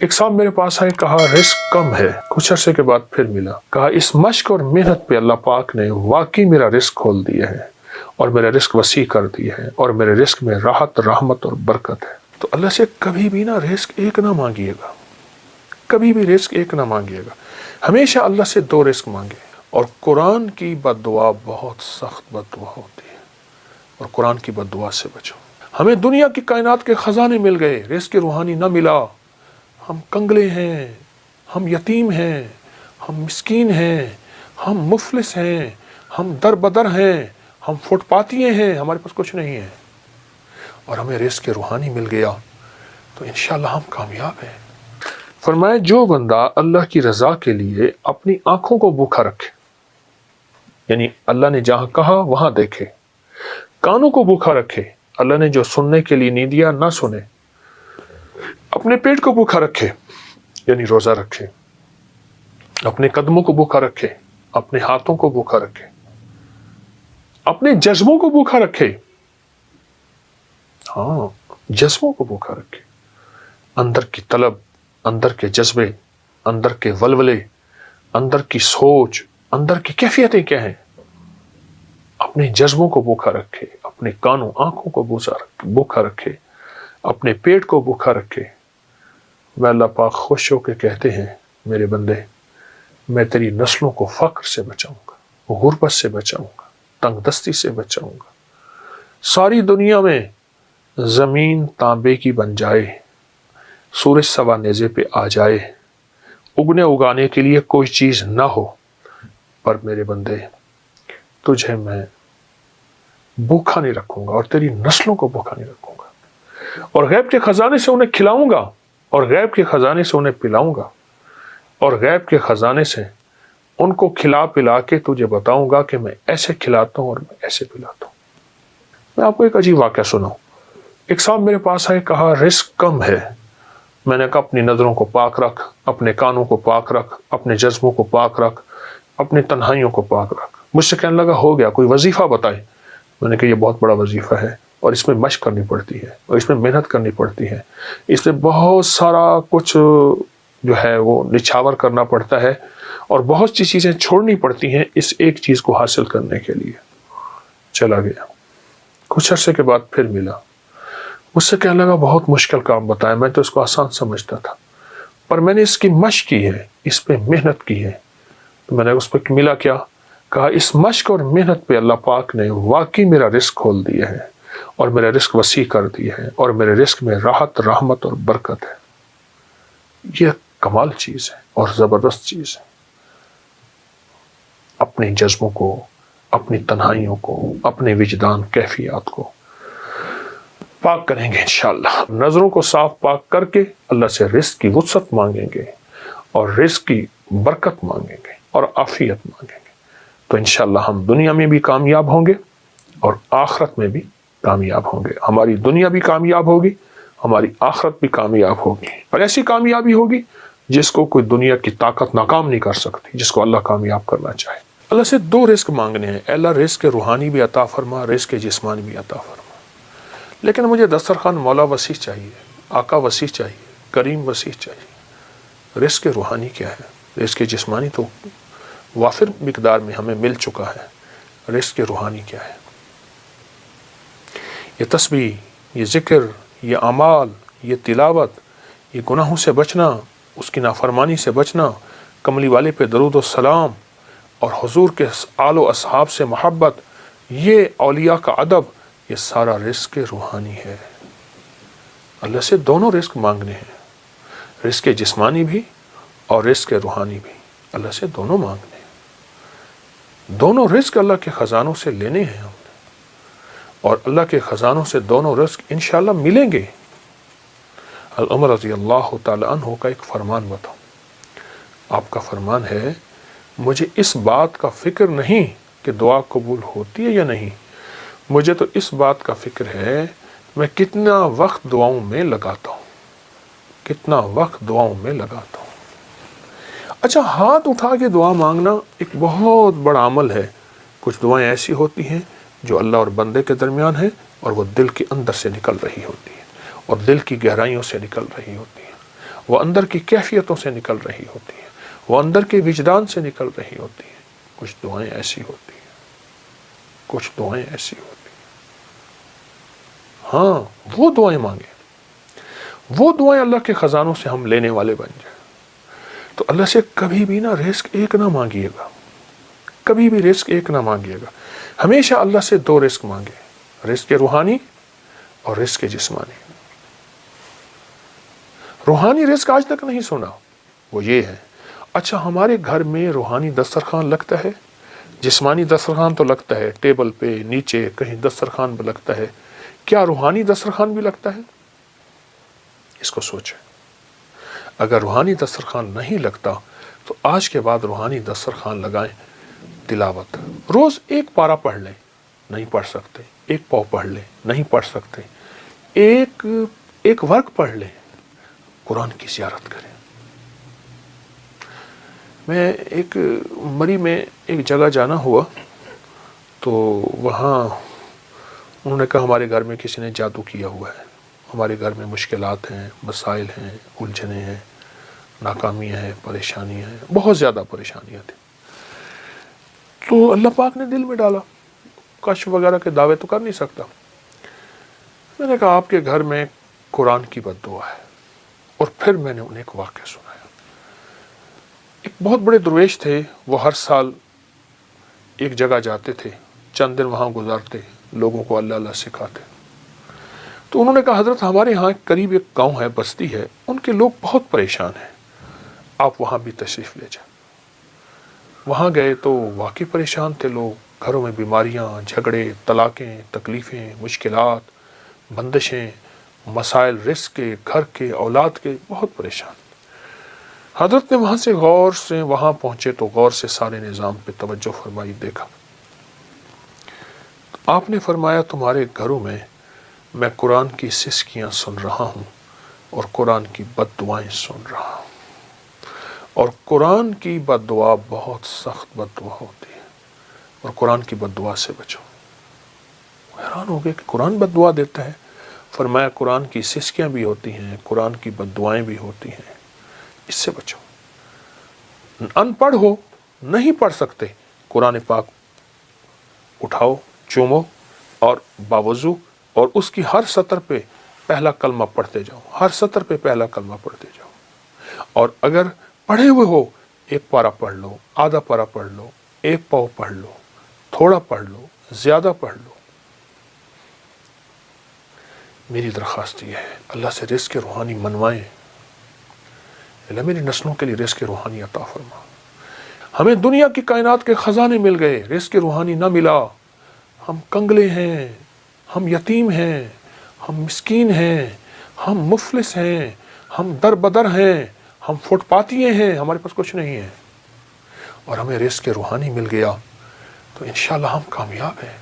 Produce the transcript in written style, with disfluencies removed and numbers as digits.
ایک صاحب میرے پاس آئے، کہا رزق کم ہے، کچھ عرصے کے بعد پھر ملا، کہا اس مشق اور محنت پہ اللہ پاک نے واقعی میرا رزق کھول دیا ہے اور میرا رزق وسیع کر دیا ہے اور میرے رزق میں راحت، رحمت اور برکت ہے۔ تو اللہ سے کبھی بھی نہ رزق ایک نہ مانگیے گا، کبھی بھی رزق ایک نہ مانگیے گا، ہمیشہ اللہ سے دو رزق مانگے۔ اور قرآن کی بد دعا بہت سخت بد دعا ہوتی ہے، اور قرآن کی بد دعا سے بچو۔ ہمیں دنیا کی کائنات کے خزانے مل گئے، رزق روحانی نہ ملا، ہم کنگلے ہیں، ہم یتیم ہیں، ہم مسکین ہیں، ہم مفلس ہیں، ہم در بدر ہیں، ہم فٹ پاتیے ہیں، ہمارے پاس کچھ نہیں ہے، اور ہمیں رزق روحانی مل گیا تو انشاءاللہ ہم کامیاب ہیں۔ فرمایا جو بندہ اللہ کی رضا کے لیے اپنی آنکھوں کو بھوکا رکھے، یعنی اللہ نے جہاں کہا وہاں دیکھے، کانوں کو بھوکا رکھے، اللہ نے جو سننے کے لیے نہیں دیا نہ سنے، اپنے پیٹ کو بھوکا رکھے یعنی روزہ رکھے، اپنے قدموں کو بھوکا رکھے، اپنے ہاتھوں کو بھوکا رکھے، اپنے جذبوں کو بھوکا رکھے، ہاں جذبوں کو بھوکا رکھے، اندر کی طلب، اندر کے جذبے، اندر کے ولولے، اندر کی سوچ، اندر کی کیفیتیں کیا ہیں، اپنے جذبوں کو بھوکا رکھے، اپنے کانوں آنکھوں کو بھوکا رکھے، اپنے پیٹ کو بھوکا رکھے۔ میں اللہ پاک خوش ہو کے کہتے ہیں میرے بندے، میں تیری نسلوں کو فقر سے بچاؤں گا، غربت سے بچاؤں گا، تنگ دستی سے بچاؤں گا۔ ساری دنیا میں زمین تانبے کی بن جائے، سورج سوا نیزے پہ آ جائے، اگنے اگانے کے لیے کوئی چیز نہ ہو، پر میرے بندے تجھے میں بھوکا نہیں رکھوں گا اور تیری نسلوں کو بھوکا نہیں رکھوں گا، اور غیب کے خزانے سے انہیں کھلاؤں گا، اور غیب کے خزانے سے انہیں پلاؤں گا، اور غیب کے خزانے سے ان کو کھلا پلا کے تجھے بتاؤں گا کہ میں ایسے کھلاتا ہوں اور میں ایسے پلاتا ہوں۔ میں آپ کو ایک عجیب واقعہ سناؤں۔ ایک صاحب میرے پاس آئے، کہا رزق کم ہے، میں نے کہا اپنی نظروں کو پاک رکھ، اپنے کانوں کو پاک رکھ، اپنے جذبوں کو پاک رکھ، اپنی تنہائیوں کو پاک رکھ۔ مجھ سے کہنے لگا ہو گیا، کوئی وظیفہ بتائے۔ میں نے کہا یہ بہت بڑا وظیفہ ہے، اور اس میں مشق کرنی پڑتی ہے، اور اس میں محنت کرنی پڑتی ہے، اس میں بہت سارا کچھ جو ہے وہ نچھاور کرنا پڑتا ہے، اور بہت سی چیزیں چھوڑنی پڑتی ہیں اس ایک چیز کو حاصل کرنے کے لیے۔ چلا گیا، کچھ عرصے کے بعد پھر ملا، مجھ سے کہنے لگا بہت مشکل کام بتایا، میں تو اس کو آسان سمجھتا تھا، پر میں نے اس کی مشق کی ہے، اس پہ محنت کی ہے۔ تو میں نے اس پہ ملا کیا، کہا اس مشق اور محنت پہ اللہ پاک نے واقعی میرا رزق کھول دیا ہے اور میرا رزق وسیع کر دیا ہے اور میرے رزق میں راحت، رحمت اور برکت ہے۔ یہ کمال چیز ہے اور زبردست چیز ہے۔ اپنے جذبوں کو، اپنی تنہائیوں کو، اپنے وجدان کیفیات کو پاک کریں گے انشاءاللہ، نظروں کو صاف پاک کر کے اللہ سے رزق کی وسعت مانگیں گے اور رزق کی برکت مانگیں گے اور عافیت مانگیں گے، تو انشاءاللہ ہم دنیا میں بھی کامیاب ہوں گے اور آخرت میں بھی کامیاب ہوں گے۔ ہماری دنیا بھی کامیاب ہوگی، ہماری آخرت بھی کامیاب ہوگی، اور ایسی کامیابی ہوگی جس کو کوئی دنیا کی طاقت ناکام نہیں کر سکتی، جس کو اللہ کامیاب کرنا چاہے۔ اللہ سے دو رزق مانگنے ہیں، اے اللہ رزق روحانی بھی عطا فرما، رزق جسمانی بھی عطا فرما۔ لیکن مجھے دسترخوان مولا وسیع چاہیے، آقا وسیع چاہیے، کریم وسیع چاہیے۔ رزق روحانی کیا ہے؟ رزق جسمانی تو وافر مقدار میں ہمیں مل چکا ہے، رزق روحانی کیا ہے؟ یہ تسبیح، یہ ذکر، یہ اعمال، یہ تلاوت، یہ گناہوں سے بچنا، اس کی نافرمانی سے بچنا، کملی والے پہ درود و سلام، اور حضور کے آل و اصحاب سے محبت، یہ اولیاء کا ادب، یہ سارا رزق روحانی ہے۔ اللہ سے دونوں رزق مانگنے ہیں، رزق جسمانی بھی اور رزق روحانی بھی، اللہ سے دونوں مانگنے ہیں۔ دونوں رزق اللہ کے خزانوں سے لینے ہیں ہم نے، اور اللہ کے خزانوں سے دونوں رزق انشاءاللہ ملیں گے۔ عمر رضی اللہ تعالی عنہ کا ایک فرمان بتاؤں۔ آپ کا فرمان ہے، مجھے اس بات کا فکر نہیں کہ دعا قبول ہوتی ہے یا نہیں، مجھے تو اس بات کا فکر ہے میں کتنا وقت دعاؤں میں لگاتا ہوں، کتنا وقت دعاؤں میں لگاتا ہوں۔ اچھا، ہاتھ اٹھا کے دعا مانگنا ایک بہت بڑا عمل ہے۔ کچھ دعائیں ایسی ہوتی ہیں جو اللہ اور بندے کے درمیان ہیں، اور وہ دل کے اندر سے نکل رہی ہوتی ہیں، اور دل کی گہرائیوں سے نکل رہی ہوتی ہیں، وہ اندر کی کیفیتوں سے نکل رہی ہوتی ہیں، وہ اندر کے وجدان سے نکل رہی ہوتی ہیں۔ کچھ دعائیں ایسی ہوتی ہیں، کچھ دعائیں ایسی ہوتی ہیں، ہاں وہ دعائیں مانگیں، وہ دعائیں اللہ کے خزانوں سے ہم لینے والے بن جائیں۔ تو اللہ سے کبھی بھی نا رزق ایک نہ مانگیے گا، کبھی بھی رزق ایک نہ مانگیے گا، ہمیشہ اللہ سے دو رزق مانگے، رزق روحانی اور رزق جسمانی۔ روحانی رزق آج تک نہیں سنا، وہ یہ ہے، اچھا ہمارے گھر میں روحانی دسترخوان لگتا ہے، جسمانی دسترخوان تو لگتا ہے، ٹیبل پہ نیچے کہیں دسترخوان پہ لگتا ہے، کیا روحانی دسترخوان بھی لگتا ہے؟ اس کو سوچیں۔ اگر روحانی دسترخوان نہیں لگتا تو آج کے بعد روحانی دسترخوان لگائیں۔ تلاوت روز ایک پارہ پڑھ لیں، نہیں پڑھ سکتے ایک پاؤ پڑھ لیں، نہیں پڑھ سکتے ایک ورق پڑھ لیں، قرآن کی زیارت کریں۔ میں ایک مری میں ایک جگہ جانا ہوا تو وہاں انہوں نے کہا ہمارے گھر میں کسی نے جادو کیا ہوا ہے، ہمارے گھر میں مشکلات ہیں، مسائل ہیں، الجھنیں ہیں، ناکامیاں ہیں، پریشانیاں ہیں، بہت زیادہ پریشانیاں تھیں۔ تو اللہ پاک نے دل میں ڈالا، کشف وغیرہ کے دعوے تو کر نہیں سکتا۔ میں نے کہا آپ کے گھر میں قرآن کی بد دعا ہے، اور پھر میں نے انہیں ایک واقعہ سنایا۔ ایک بہت بڑے درویش تھے، وہ ہر سال ایک جگہ جاتے تھے، چند دن وہاں گزارتے، لوگوں کو اللہ اللہ سکھاتے۔ تو انہوں نے کہا حضرت ہمارے ہاں قریب ایک گاؤں ہے، بستی ہے، ان کے لوگ بہت پریشان ہیں، آپ وہاں بھی تشریف لے جائیں۔ وہاں گئے تو واقعی پریشان تھے لوگ، گھروں میں بیماریاں، جھگڑے، طلاقیں، تکلیفیں، مشکلات، بندشیں، مسائل رزق کے، گھر کے، اولاد کے، بہت پریشان۔ حضرت نے وہاں پہنچے تو غور سے سارے نظام پہ توجہ فرمائی، دیکھا۔ آپ نے فرمایا تمہارے گھروں میں قرآن کی سسکیاں سن رہا ہوں اور قرآن کی بد دعائیں سن رہا ہوں، اور قرآن کی بد دعا بہت سخت بد دعا ہوتی ہے، اور قرآن کی بد دعا سے بچو۔ حیران ہو گئے کہ قرآن بد دعا دیتا ہے؟ فرمایا قرآن کی سسکیاں بھی ہوتی ہیں، قرآن کی بد دعائیں بھی ہوتی ہیں، اس سے بچو۔ ان پڑھ ہو، نہیں پڑھ سکتے، قرآن پاک اٹھاؤ، چومو، اور باوضو، اور اس کی ہر سطر پہ پہلا کلمہ پڑھتے جاؤ، ہر سطر پہ پہلا کلمہ پڑھتے جاؤ۔ اور اگر پڑھے ہوئے ہو، ایک پارہ پڑھ لو، آدھا پارہ پڑھ لو، ایک پاؤ پڑھ لو، تھوڑا پڑھ لو، زیادہ پڑھ لو۔ میری درخواست یہ ہے، اللہ سے رزق روحانی منوائیں، اللہ میری نسلوں کے لیے رزق روحانی عطا فرما۔ ہمیں دنیا کی کائنات کے خزانے مل گئے، رزق روحانی نہ ملا، ہم کنگلے ہیں، ہم یتیم ہیں، ہم مسکین ہیں، ہم مفلس ہیں، ہم در بدر ہیں، ہم فٹ پاتیے ہیں، ہمارے پاس کچھ نہیں ہے، اور ہمیں رزق روحانی مل گیا تو انشاءاللہ ہم کامیاب ہیں۔